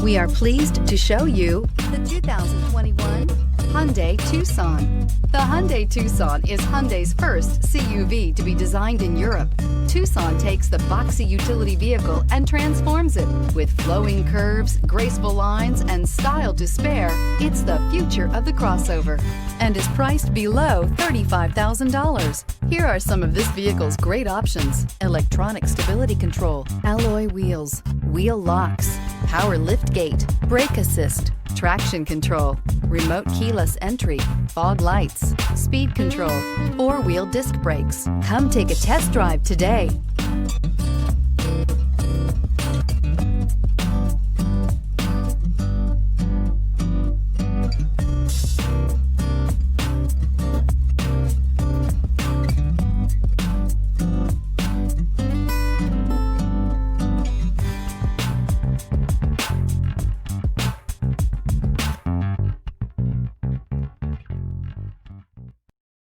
We are pleased to show you the 2021 Hyundai Tucson. The Hyundai Tucson is Hyundai's first CUV to be designed in Europe. Tucson takes the boxy utility vehicle and transforms it. With flowing curves, graceful lines, and style to spare, it's the future of the crossover and is priced below $35,000. Here are some of this vehicle's great options: electronic stability control, alloy wheels, wheel locks, power liftgate, brake assist, traction control, remote keyless entry, fog lights, speed control, four-wheel disc brakes. Come take a test drive today.